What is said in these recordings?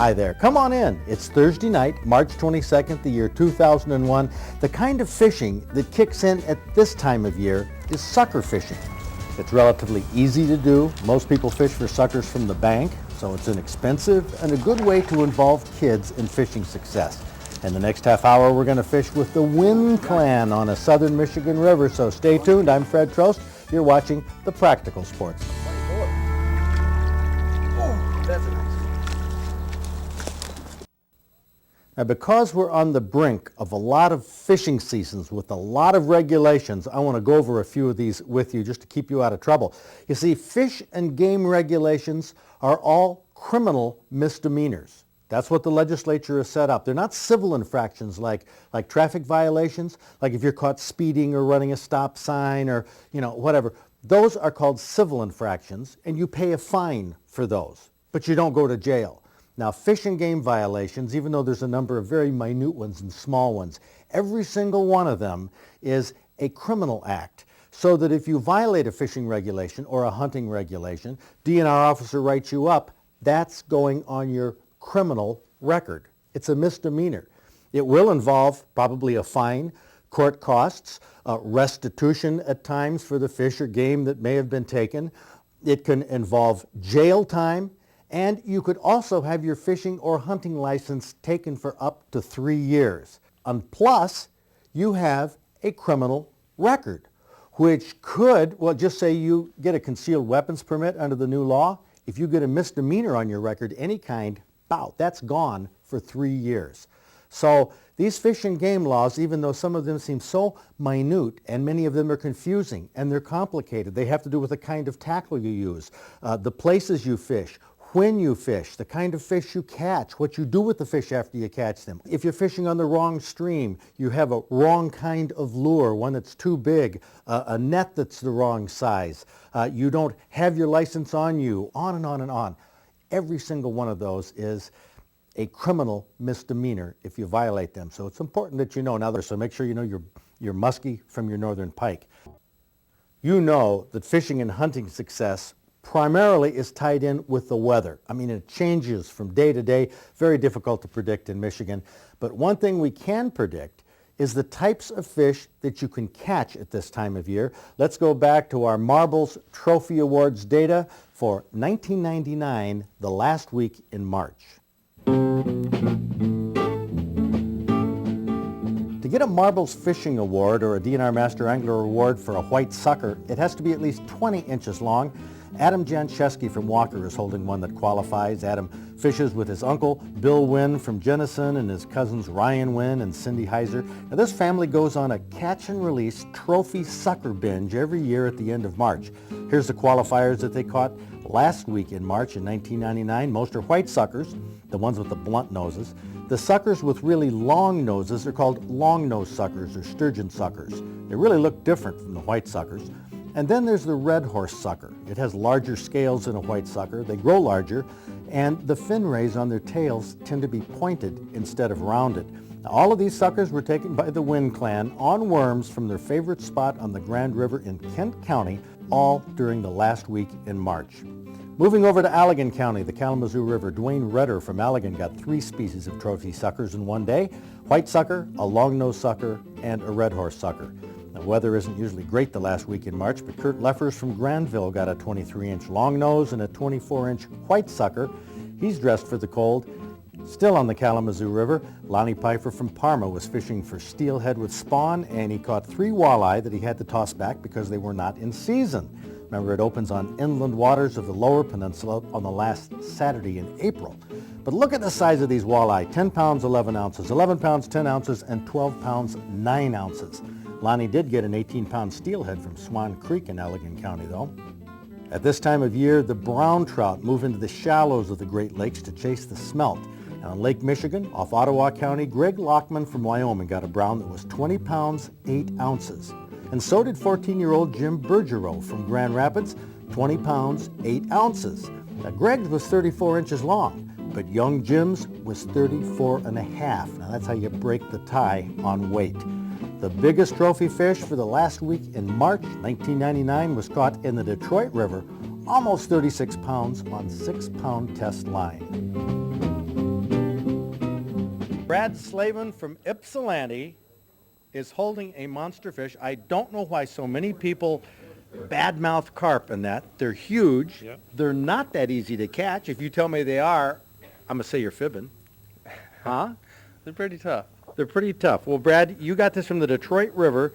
Hi there, come on in. It's Thursday night, March 22nd, the year 2001. The kind of fishing that kicks in at this time of year is sucker fishing. It's relatively easy to do. Most people fish for suckers from the bank, so it's inexpensive and a good way to involve kids in fishing success. In the next half hour, we're going to fish with the Wynn clan on a southern Michigan river, so stay tuned. I'm Fred Trost. You're watching The Practical Sportsman. Oh, that's a nice one. Now, because we're on the brink of a lot of fishing seasons with a lot of regulations, I want to go over a few of these with you just to keep you out of trouble. You see, fish and game regulations are all criminal misdemeanors. That's what the legislature has set up. They're not civil infractions like traffic violations, like if you're caught speeding or running a stop sign or, whatever. Those are called civil infractions, and you pay a fine for those, but you don't go to jail. Now, fish and game violations, even though there's a number of very minute ones and small ones, every single one of them is a criminal act. So that if you violate a fishing regulation or a hunting regulation, DNR officer writes you up, that's going on your criminal record. It's a misdemeanor. It will involve probably a fine, court costs, restitution at times for the fish or game that may have been taken. It can involve jail time, and you could also have your fishing or hunting license taken for up to 3 years. And plus, you have a criminal record, which could, just say you get a concealed weapons permit under the new law. If you get a misdemeanor on your record, any kind, that's gone for 3 years. So these fish and game laws, even though some of them seem so minute and many of them are confusing and they're complicated, they have to do with the kind of tackle you use, the places you fish, when you fish, the kind of fish you catch, what you do with the fish after you catch them. If you're fishing on the wrong stream, you have a wrong kind of lure, one that's too big, a net that's the wrong size, you don't have your license on you, on and on and on. Every single one of those is a criminal misdemeanor if you violate them. So it's important that you know now. So make sure you know your muskie from your northern pike. You know that fishing and hunting success primarily is tied in with the weather. I mean, it changes from day to day. Very difficult to predict in Michigan. But one thing we can predict is the types of fish that you can catch at this time of year. Let's go back to our Marbles Trophy Awards data for 1999, the last week in March. To get a Marbles Fishing Award or a DNR Master Angler Award for a white sucker, it has to be at least 20 inches long. Adam Jancheski from Walker is holding one that qualifies. Adam fishes with his uncle, Bill Wynn from Jenison, and his cousins Ryan Wynn and Cindy Heiser. Now, this family goes on a catch and release trophy sucker binge every year at the end of March. Here's the qualifiers that they caught last week in March in 1999. Most are white suckers, the ones with the blunt noses. The suckers with really long noses are called long-nosed suckers or sturgeon suckers. They really look different from the white suckers. And then there's the red horse sucker. It has larger scales than a white sucker. They grow larger, and the fin rays on their tails tend to be pointed instead of rounded. Now, all of these suckers were taken by the Wynn clan on worms from their favorite spot on the Grand River in Kent County, all during the last week in March. Moving over to Allegan County, the Kalamazoo River, Dwayne Redder from Allegan got 3 species of trophy suckers in one day: white sucker, a long-nosed sucker, and a red horse sucker. The weather isn't usually great the last week in March, but Kurt Leffers from Granville got a 23-inch long nose and a 24-inch white sucker. He's dressed for the cold. Still on the Kalamazoo River, Lonnie Pfeiffer from Parma was fishing for steelhead with spawn, and he caught 3 walleye that he had to toss back because they were not in season. Remember, it opens on inland waters of the Lower Peninsula on the last Saturday in April. But look at the size of these walleye: 10 pounds, 11 ounces, 11 pounds, 10 ounces, and 12 pounds, 9 ounces. Lonnie did get an 18-pound steelhead from Swan Creek in Allegan County, though. At this time of year, the brown trout move into the shallows of the Great Lakes to chase the smelt. Now, in Lake Michigan, off Ottawa County, Greg Lockman from Wyoming got a brown that was 20 pounds, 8 ounces. And so did 14-year-old Jim Bergeron from Grand Rapids, 20 pounds, 8 ounces. Now, Greg's was 34 inches long, but young Jim's was 34 and a half. Now, that's how you break the tie on weight. The biggest trophy fish for the last week in March 1999 was caught in the Detroit River, almost 36 pounds on 6-pound test line. Brad Slavin from Ypsilanti is holding a monster fish. I don't know why so many people badmouth carp in that. They're huge. Yep. They're not that easy to catch. If you tell me they are, I'm going to say you're fibbing. Huh? They're pretty tough. They're pretty tough. Well, Brad, you got this from the Detroit River,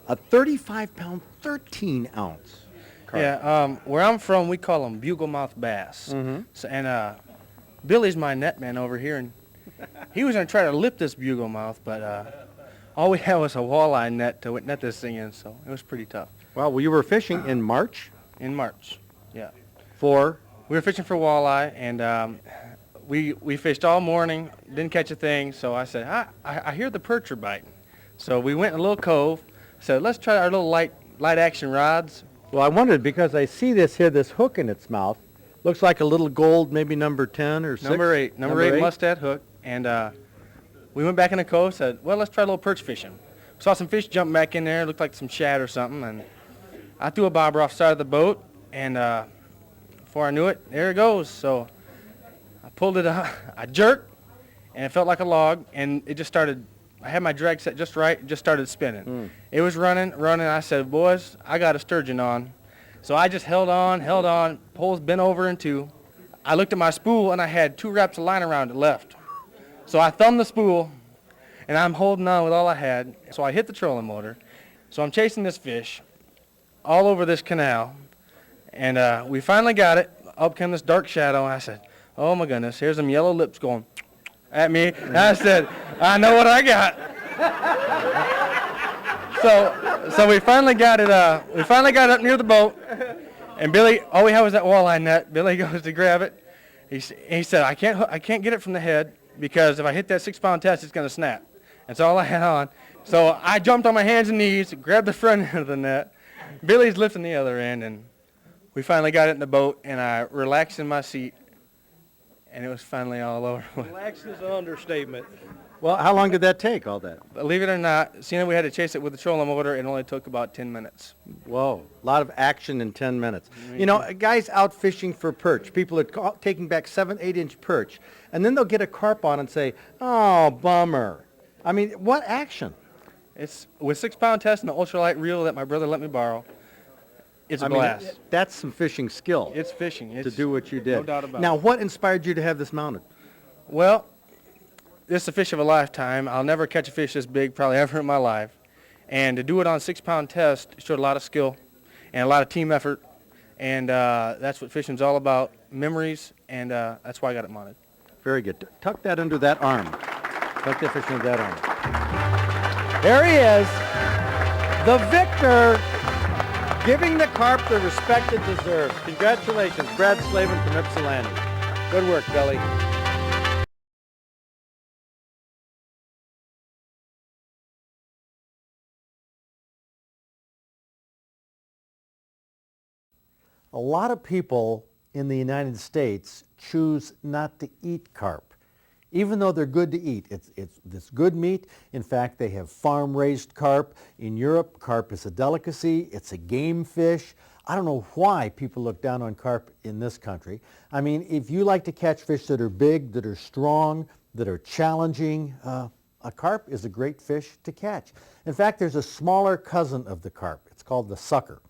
a 35-pound, 13-ounce carp. Yeah, where I'm from, we call them buglemouth bass. Mm-hmm. So, and Billy's my net man over here, and he was going to try to lip this buglemouth, but all we had was a walleye net to net this thing in, so it was pretty tough. Well, you were fishing in March In March, yeah. for... We were fishing for walleye, and we fished all morning, didn't catch a thing, so I said, I hear the perch are biting. So we went in a little cove, said, let's try our little light action rods. Well, I wondered because I see this hook in its mouth. Looks like a little gold, maybe number 10 or 6. Number 8 mustad hook, and we went back in the cove, said, well, let's try a little perch fishing. Saw some fish jump back in there, looked like some shad or something, and I threw a bobber off the side of the boat, and before I knew it, there it goes. So I pulled it out, I jerked, and it felt like a log, and it just started, I had my drag set just right, it just started spinning. It was running, I said, boys, I got a sturgeon on. So I just held on, pole's bent over in two. I looked at my spool, and I had 2 wraps of line around it left. So I thumbed the spool, and I'm holding on with all I had. So I hit the trolling motor. So I'm chasing this fish all over this canal, and we finally got it. Up came this dark shadow, and I said, oh my goodness, here's them yellow lips going at me. And I said, I know what I got. So we finally got it. We finally got it up near the boat, and Billy, all we had was that walleye net. Billy goes to grab it. He said, I can't get it from the head because if I hit that 6-pound test, it's gonna snap. That's all I had on. So I jumped on my hands and knees, grabbed the front end of the net. Billy's lifting the other end, and we finally got it in the boat, and I relaxed in my seat, and it was finally all over. Relaxed is an understatement. Well, how long did that take, all that? Believe it or not, seeing that we had to chase it with the trolling motor, it only took about 10 minutes. Whoa, a lot of action in 10 minutes. You know, guys out fishing for perch, people are taking back 7, 8-inch perch, and then they'll get a carp on and say, oh, bummer. I mean, what action? It's with 6-pound test and the ultralight reel that my brother let me borrow. It's a blast. That's some fishing skill. It's fishing. To do what you did. No doubt about it. Now, what inspired you to have this mounted? Well, this is a fish of a lifetime. I'll never catch a fish this big, probably ever in my life. And to do it on 6-pound test showed a lot of skill and a lot of team effort. And that's what fishing's all about, memories, and that's why I got it mounted. Very good. Tuck that under that arm. Tuck that fish under that arm. There he is, the victor, giving the carp the respect it deserves. Congratulations, Brad Slavin from Ypsilanti. Good work, Billy. A lot of people in the United States choose not to eat carp, even though they're good to eat. It's this good meat. In fact, they have farm-raised carp. In Europe, carp is a delicacy. It's a game fish. I don't know why people look down on carp in this country. I mean, if you like to catch fish that are big, that are strong, that are challenging, a carp is a great fish to catch. In fact, there's a smaller cousin of the carp. It's called the sucker.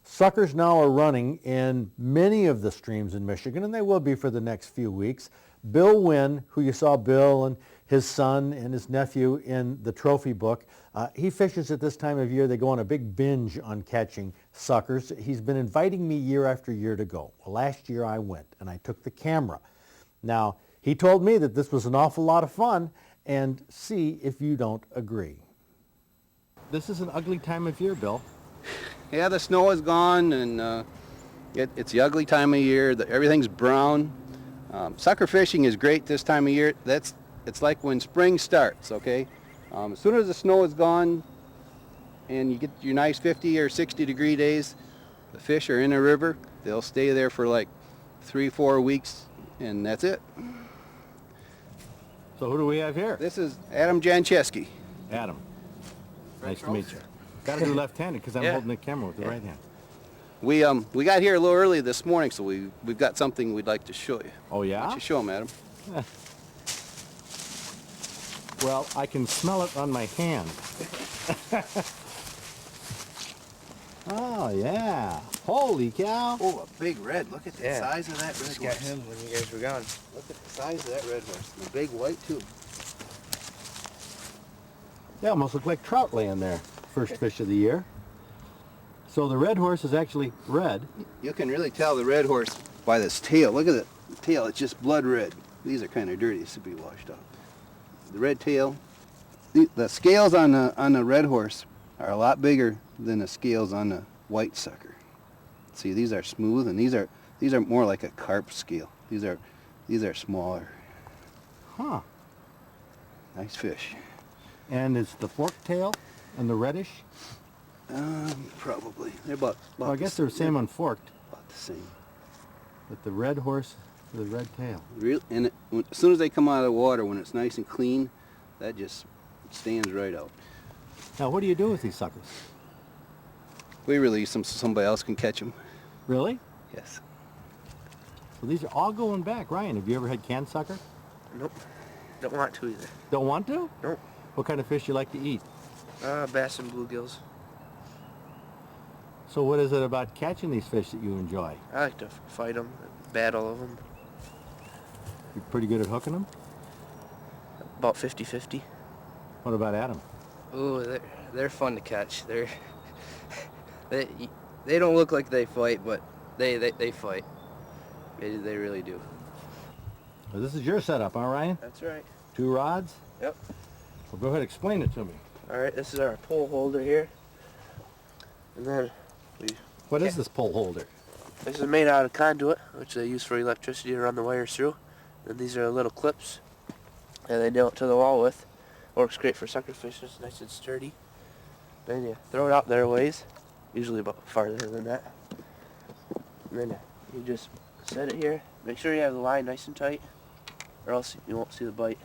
Suckers now are running in many of the streams in Michigan, and they will be for the next few weeks. Bill Wynn, who you saw Bill and his son and his nephew in the trophy book, he fishes at this time of year. They go on a big binge on catching suckers. He's been inviting me year after year to go. Well, last year I went, and I took the camera. Now, he told me that this was an awful lot of fun, and see if you don't agree. This is an ugly time of year, Bill. Yeah, the snow is gone, and it's the ugly time of year. Everything's brown. Sucker fishing is great this time of year. It's like when spring starts, okay? As soon as the snow is gone and you get your nice 50 or 60 degree days, the fish are in a river. They'll stay there for like 3-4 weeks, and that's it. So who do we have here? This is Adam Jancheski. Adam. Nice to meet you. Got to do left-handed because I'm holding the camera with the right hand. We got here a little early this morning, so we've got something we'd like to show you. Oh, yeah? Why don't you show them, Adam? Well, I can smell it on my hand. Oh, yeah. Holy cow. Oh, a big red. Look at the Yeah. size of that red Just got horse. him when you guys were gone. Look at the size of that red horse. The big white, too. They almost look like trout laying there. First fish of the year. So the red horse is actually red. You can really tell the red horse by this tail. Look at the tail. It's just blood red. These are kind of dirty. This should be washed off. The red tail. The scales on the red horse are a lot bigger than the scales on the white sucker. See, these are smooth, and these are more like a carp scale. These are smaller. Huh. Nice fish. And it's the forked tail and the reddish? Probably. They're about Well, I guess they're the same on forked, about the same. but the red horse, the red tail. As soon as they come out of the water, when it's nice and clean, that just stands right out. Now, what do you do with these suckers? We release them so somebody else can catch them. Really? Yes. So these are all going back. Ryan, have you ever had canned sucker? Nope. Don't want to either. Don't want to? Nope. What kind of fish you like to eat? Bass and bluegills. So what is it about catching these fish that you enjoy? I like to fight them, battle of them. You're pretty good at hooking them? About 50-50. What about Adam? Ooh, they're fun to catch. They don't look like they fight, but they fight. They really do. Well, this is your setup, huh, Ryan? That's right. 2 rods? Yep. Well, go ahead, explain it to me. All right, this is our pole holder here. And then What is this pole holder? this is made out of conduit, which they use for electricity to run the wires through. And these are little clips that they nail it to the wall with. Works great for sucker fish. It's nice and sturdy. Then you throw it out there a ways, usually about farther than that. And then you just set it here. Make sure you have the line nice and tight, or else you won't see the bite.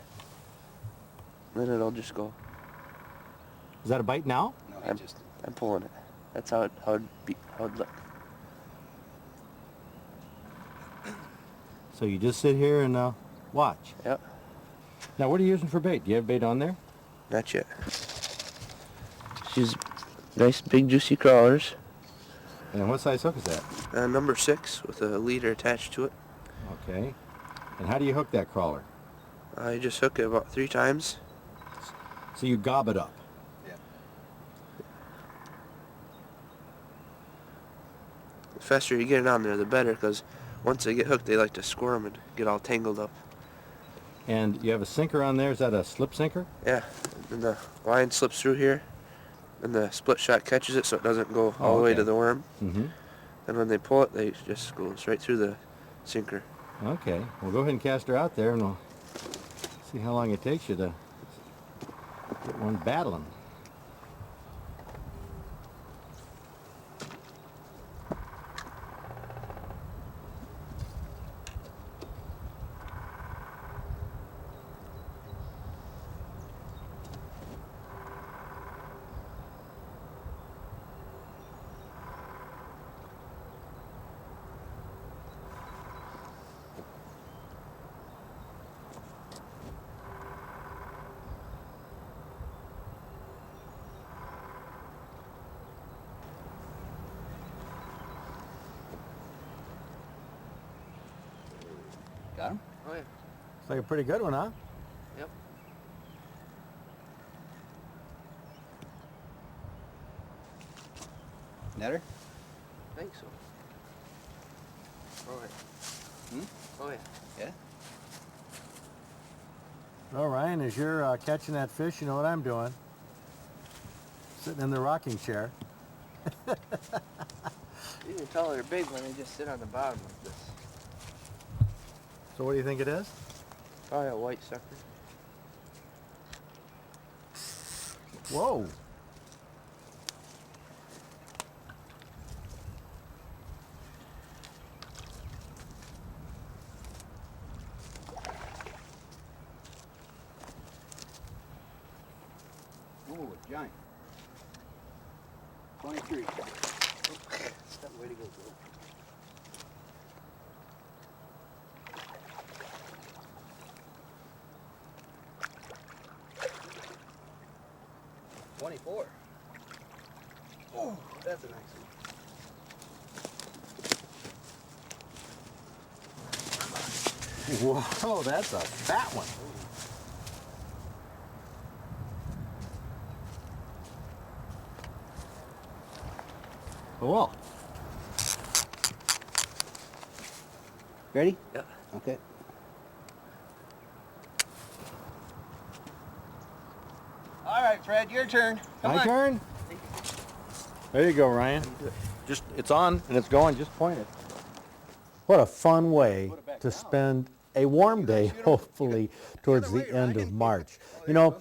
Then it'll just go. Is that a bite now? No, I'm pulling it. That's how it'd look. So you just sit here and watch. Yep. Now, what are you using for bait? Do you have bait on there? Not yet. She's nice big juicy crawlers. And what size hook is that? Number 6 with a leader attached to it. Okay. And how do you hook that crawler? I just hook it about 3 times. So you gob it up. Yeah. The faster you get it on there, the better, because once they get hooked, they like to squirm and get all tangled up. And you have a sinker on there. Is that a slip sinker? Yeah, and the line slips through here, and the split shot catches it so it doesn't go all the way okay. to the worm. Mm-hmm. And when they pull it, they just go straight through the sinker. Okay. Well, go ahead and cast her out there, and we'll see how long it takes you to get one battling. Got him? Oh yeah. It's like a pretty good one, huh? Yep. Netter? I think so. Oh yeah. Oh yeah. Yeah. Well, Ryan, as you're catching that fish, you know what I'm doing. Sitting in the rocking chair. You can tell they're big when they just sit on the bottom like this. So what do you think it is? Probably a white sucker. Whoa. Ooh, a giant. 23. Way to go, Bill. 24. Oh, that's a nice one. Whoa, that's a fat one. Cool. Ready? Yeah. Okay. All right, Fred, your turn. Come My on. turn? There you go, Ryan. Just, it's on and it's going, just point it. What a fun way to spend a warm day, hopefully, towards the end of March. You know,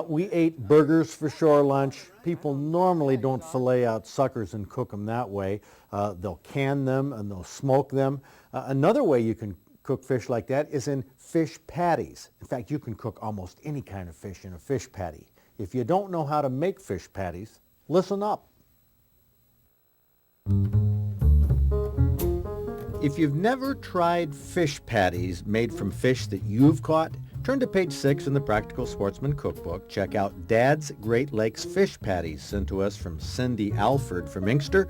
we ate burgers for shore lunch. People normally don't fillet out suckers and cook them that way. They'll can them and they'll smoke them. Another way you can cook fish like that is in fish patties. In fact, you can cook almost any kind of fish in a fish patty. If you don't know how to make fish patties, listen up. If you've never tried fish patties made from fish that you've caught, turn to page 6 in the Practical Sportsman Cookbook. Check out Dad's Great Lakes Fish Patties, sent to us from Cindy Alford from Inkster.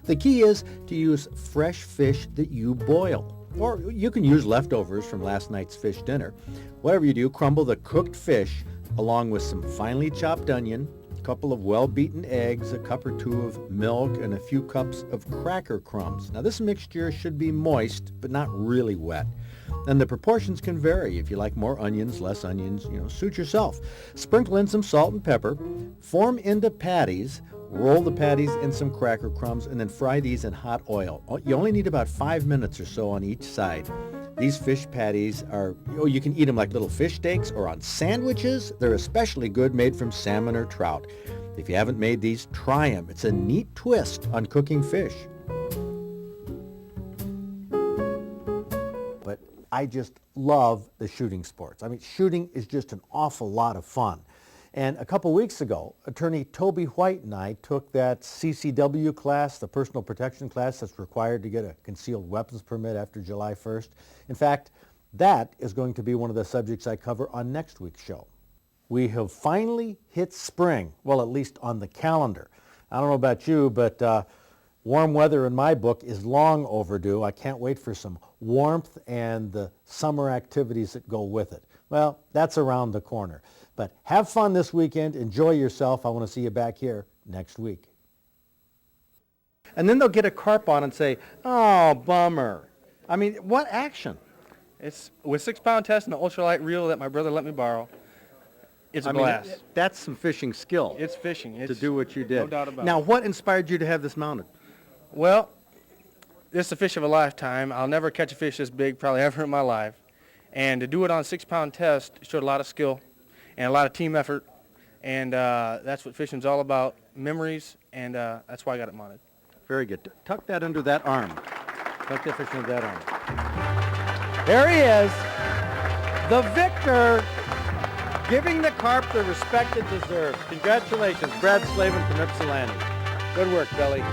The key is to use fresh fish that you boil. Or you can use leftovers from last night's fish dinner. Whatever you do, crumble the cooked fish along with some finely chopped onion, a couple of well-beaten eggs, a cup or two of milk, and a few cups of cracker crumbs. Now this mixture should be moist, but not really wet. And the proportions can vary. If you like more onions, less onions, suit yourself. Sprinkle in some salt and pepper, form into patties, roll the patties in some cracker crumbs, and then fry these in hot oil. You only need about 5 minutes or so on each side. These fish patties are, you can eat them like little fish steaks or on sandwiches. They're especially good made from salmon or trout. If you haven't made these, try them. It's a neat twist on cooking fish. But I just love the shooting sports. I mean, shooting is just an awful lot of fun. And a couple weeks ago, attorney Toby White and I took that CCW class, the personal protection class that's required to get a concealed weapons permit after July 1st. In fact, that is going to be one of the subjects I cover on next week's show. We have finally hit spring, well, at least on the calendar. I don't know about you, but warm weather in my book is long overdue. I can't wait for some warmth and the summer activities that go with it. Well, that's around the corner. But have fun this weekend. Enjoy yourself. I want to see you back here next week. And then they'll get a carp on and say, oh, bummer. I mean, what action? It's with 6-pound test and an ultralight reel that my brother let me borrow. It's a blast. That's some fishing skill. It's fishing. To do what you did. No doubt about it. Now, what inspired you to have this mounted? Well, this is a fish of a lifetime. I'll never catch a fish this big, probably ever in my life. And to do it on a 6-pound test showed a lot of skill and a lot of team effort. And that's what fishing's all about, memories, and that's why I got it mounted. Very good. Tuck that under that arm. Tuck that fish under that arm. There he is, the victor, giving the carp the respect it deserves. Congratulations, Brad Slavin from Ypsilanti. Good work, Billy.